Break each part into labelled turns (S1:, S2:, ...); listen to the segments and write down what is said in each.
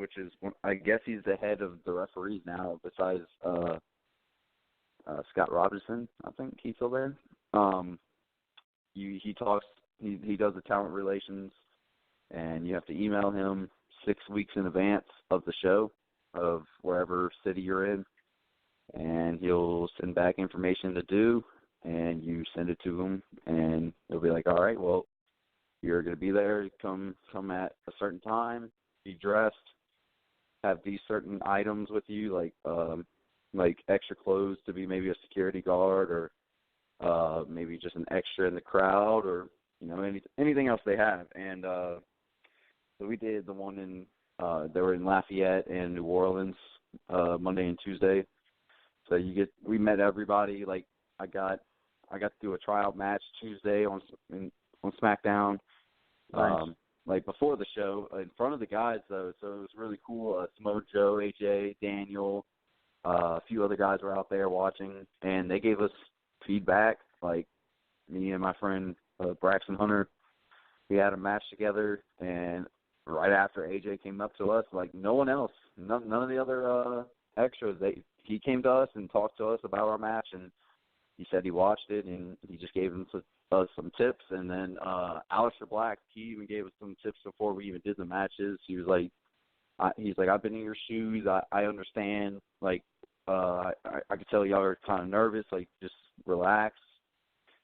S1: which is, I guess he's the head of the referees now, besides Scott Robinson. I think he's still there. He talks. He does the talent relations, and you have to email him 6 weeks in advance of the show, of wherever city you're in, and he'll send back information to do, and you send it to him, and he'll be like, all right, well, you're going to be there. Come at a certain time. Be dressed. Have these certain items with you, like extra clothes to be maybe a security guard, or maybe just an extra in the crowd, or anything else they have. And so we did the one in they were in Lafayette and New Orleans Monday and Tuesday. So we met everybody. Like I got to do a tryout match Tuesday on SmackDown.
S2: Nice.
S1: Like before the show, in front of the guys though, so it was really cool. Smo Joe, AJ, Daniel, a few other guys were out there watching, and they gave us feedback. Like me and my friend Braxton Hunter, we had a match together, and right after AJ came up to us, like no one else, none of the other extras, he came to us and talked to us about our match, and he said he watched it, and he just gave us some tips. And then Aleister Black, he even gave us some tips before we even did the matches. He was like, I've been in your shoes. I understand. Like, I could tell y'all are kind of nervous. Like, just relax.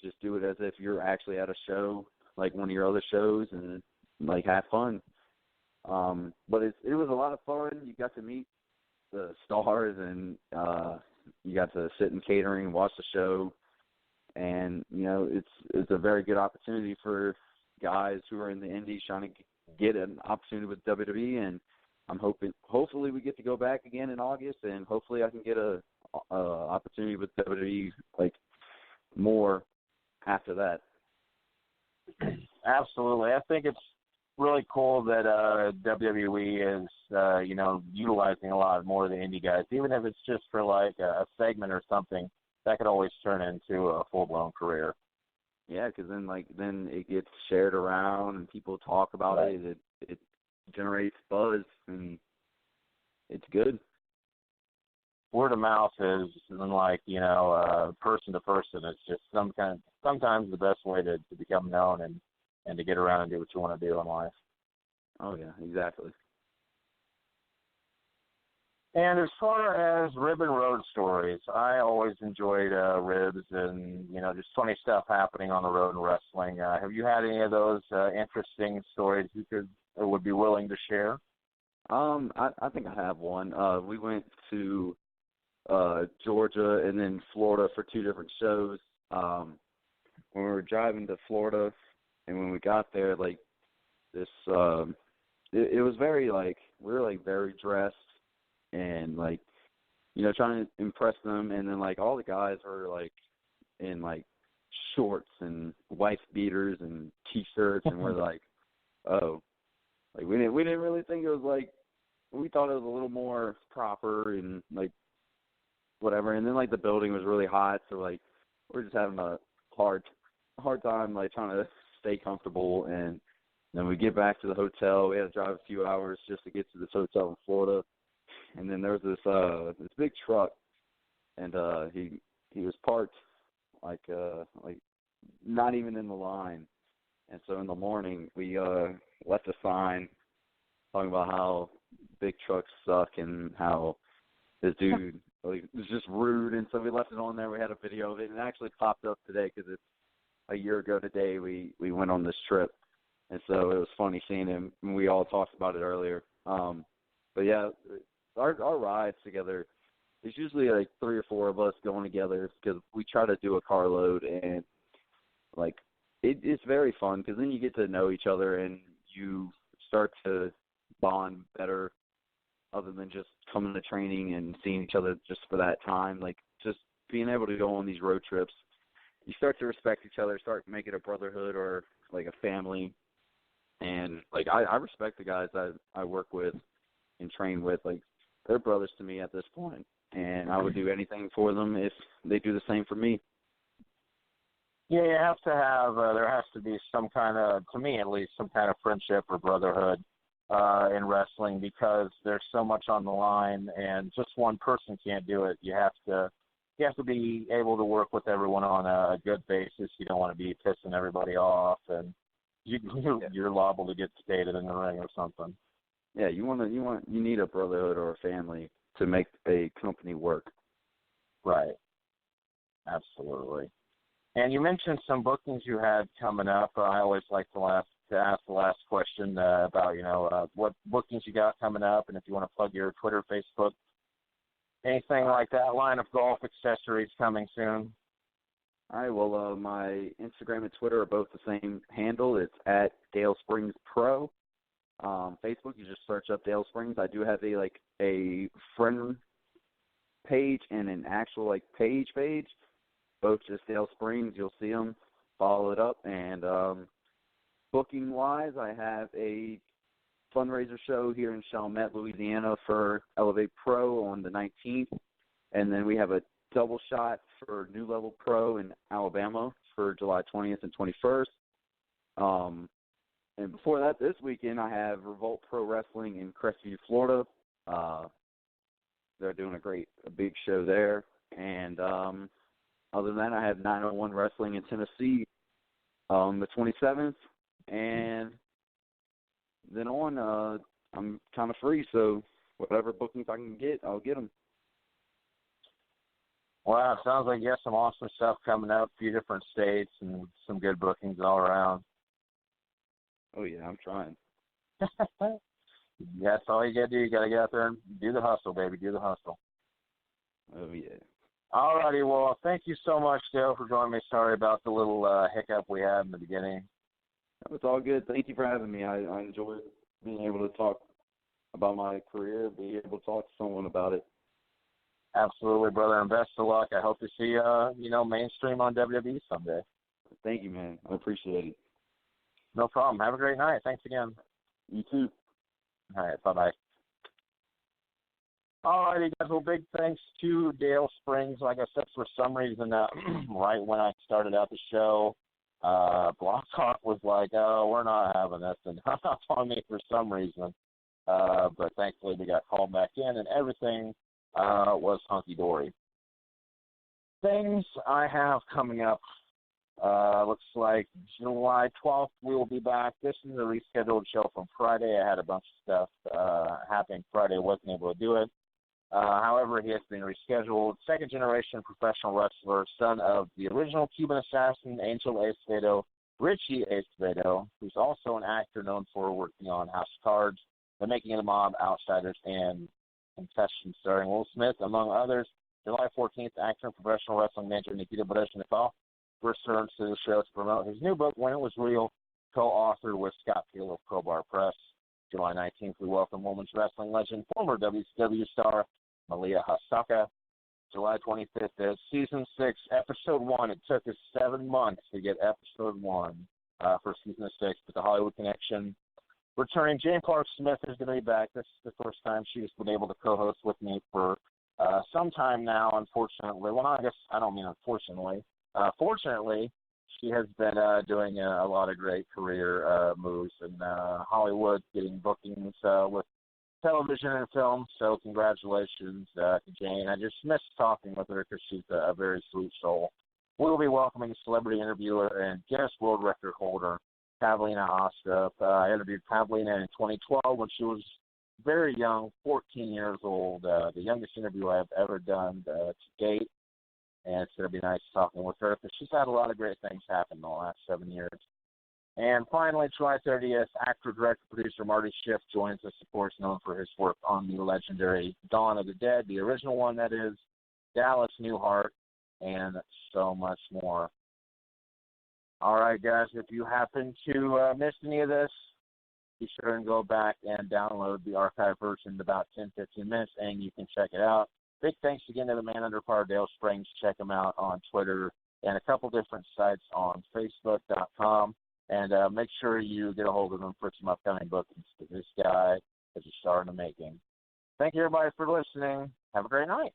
S1: Just do it as if you're actually at a show, like one of your other shows, and like have fun. But it was a lot of fun. You got to meet the stars, and you got to sit in catering and watch the show. And it's a very good opportunity for guys who are in the indies trying to get an opportunity with WWE. And I'm hopefully we get to go back again in August, and hopefully I can get a opportunity with WWE like more after that.
S2: Absolutely. I think it's really cool that WWE is utilizing a lot more of the indie guys, even if it's just for like a segment or something. That could always turn into a full-blown career.
S1: Yeah, because then it gets shared around and people talk about
S2: right.
S1: it. It generates buzz, and it's good.
S2: Word of mouth is unlike person to person. It's just sometimes the best way to become known and to get around and do what you want to do in life.
S1: Oh yeah, exactly.
S2: And as far as Rib and Road stories, I always enjoyed Ribs and, just funny stuff happening on the road in wrestling. Have you had any of those interesting stories you would be willing to share?
S1: I think I have one. We went to Georgia and then Florida for two different shows. When we were driving to Florida, and when we got there, like this, it was very we were very dressed. And trying to impress them, and then all the guys were in shorts and wife beaters and t-shirts, and we're like, oh, we didn't really think it was we thought it was a little more proper and whatever. And then the building was really hot, so we're just having a hard time trying to stay comfortable. And then we get back to the hotel. We had to drive a few hours just to get to this hotel in Florida. And then there was this big truck, and he was parked not even in the line. And so in the morning we left a sign talking about how big trucks suck and how this dude was just rude. And so we left it on there. We had a video of it, and it actually popped up today because it's a year ago today we went on this trip. And so it was funny seeing him, and we all talked about it earlier. But yeah, our rides together, it's usually 3 or 4 of us going together because we try to do a carload, and it's very fun because then you get to know each other and you start to bond better other than just coming to training and seeing each other just for that time. Just being able to go on these road trips, you start to respect each other, start making a brotherhood or a family. And I respect the guys that I work with and train with. They're brothers to me at this point, and I would do anything for them if they do the same for me.
S2: Yeah, you have to have, there has to be some kind of, to me at least, some kind of friendship or brotherhood in wrestling because there's so much on the line, and just one person can't do it. You have to be able to work with everyone on a good basis. You don't want to be pissing everybody off, and you're liable to get stated in the ring or something.
S1: Yeah, you need a brotherhood or a family to make a company work.
S2: Right. Absolutely. And you mentioned some bookings you had coming up. I always like to ask the last question about, what bookings you got coming up, and if you want to plug your Twitter, Facebook, anything like that, line of golf accessories coming soon.
S1: All right, well, my Instagram and Twitter are both the same handle. It's at Dale Springs Pro. Facebook, you just search up Dale Springs. I do have a friend page and an actual page, both just Dale Springs. You'll see them. Follow it up. And booking-wise, I have a fundraiser show here in Chalmette, Louisiana for Elevate Pro on the 19th. And then we have a double shot for New Level Pro in Alabama for July 20th and 21st. And before that, this weekend, I have Revolt Pro Wrestling in Crestview, Florida. They're doing a big show there. And other than that, I have 901 Wrestling in Tennessee on the 27th. And then on, I'm kind of free, so whatever bookings I can get, I'll get them.
S2: Wow, sounds like you got some awesome stuff coming up, a few different states, and some good bookings all around.
S1: Oh, yeah, I'm trying.
S2: That's all you got to do. You got to get out there and do the hustle, baby. Do the hustle.
S1: Oh, yeah.
S2: All righty. Well, thank you so much, Dale, for joining me. Sorry about the little hiccup we had in the beginning.
S1: It's all good. Thank you for having me. I enjoyed being able to talk about my career, be able to talk to someone about it.
S2: Absolutely, brother, and best of luck. I hope to see mainstream on WWE someday.
S1: Thank you, man. I appreciate it.
S2: No problem. Have a great night. Thanks again.
S1: You too.
S2: All right, bye-bye. All righty, guys. Well, big thanks to Dale Springs. Like I said, for some reason, right when I started out the show, Blog Talk was like, oh, we're not having this, and hung up on me for some reason. But thankfully, we got called back in, and everything was hunky-dory. Things I have coming up. Looks like July 12th we will be back. This is a rescheduled show from Friday. I had a bunch of stuff happening Friday. Wasn't able to do it. However, he has been rescheduled. Second-generation professional wrestler, son of the original Cuban assassin, Angel Acevedo, Richie Acevedo, who's also an actor known for working on House of Cards, The Making of the Mob, Outsiders, and Concussion, starring Will Smith, among others. July 14th, actor and professional wrestling manager Nikita Brezhnev returns to the show to promote his new book, When It Was Real, co-authored with Scott Peel of Crowbar Press. July 19th, we welcome women's wrestling legend, former WCW star Malia Hasaka. July 25th is Season 6, Episode 1. It took us 7 months to get Episode 1 for Season 6, but the Hollywood Connection. Returning, Jane Clark Smith is going to be back. This is the first time she's been able to co-host with me for some time now, unfortunately. Well, I guess I don't mean unfortunately. Fortunately, she has been doing a lot of great career moves in Hollywood, getting bookings with television and film. So congratulations to Jane. I just miss talking with her because she's a very sweet soul. We'll be welcoming celebrity interviewer and Guinness World Record holder, Pavlina Ostra. I interviewed Pavlina in 2012 when she was very young, 14 years old, the youngest interview I've ever done to date. And it's going to be nice talking with her because she's had a lot of great things happen in the last 7 years. And finally, July 30th, actor, director, producer Marty Schiff joins us, of course, known for his work on the legendary Dawn of the Dead, the original one that is, Dallas Newhart, and so much more. All right, guys, if you happen to miss any of this, be sure and go back and download the archive version in about 10-15 minutes, and you can check it out. Big thanks again to the man under fire, Dale Springs. Check him out on Twitter and a couple different sites on Facebook.com. And make sure you get a hold of him for some upcoming bookings, because this guy is a star in the making. Thank you, everybody, for listening. Have a great night.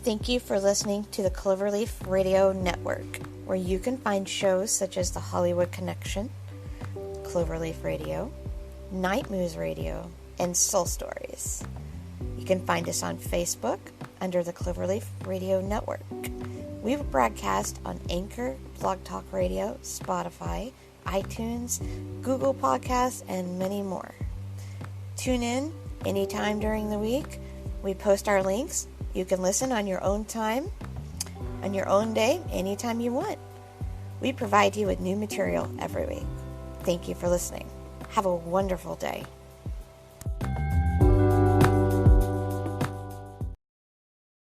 S3: Thank you for listening to the Cloverleaf Radio Network, where you can find shows such as The Hollywood Connection, Cloverleaf Radio, Night Moves Radio, and Soul Stories. You can find us on Facebook under the Cloverleaf Radio Network. We broadcast on Anchor, Blog Talk Radio, Spotify, iTunes, Google Podcasts, and many more. Tune in anytime during the week. We post our links. You can listen on your own time, on your own day, anytime you want. We provide you with new material every week. Thank you for listening. Have a wonderful day.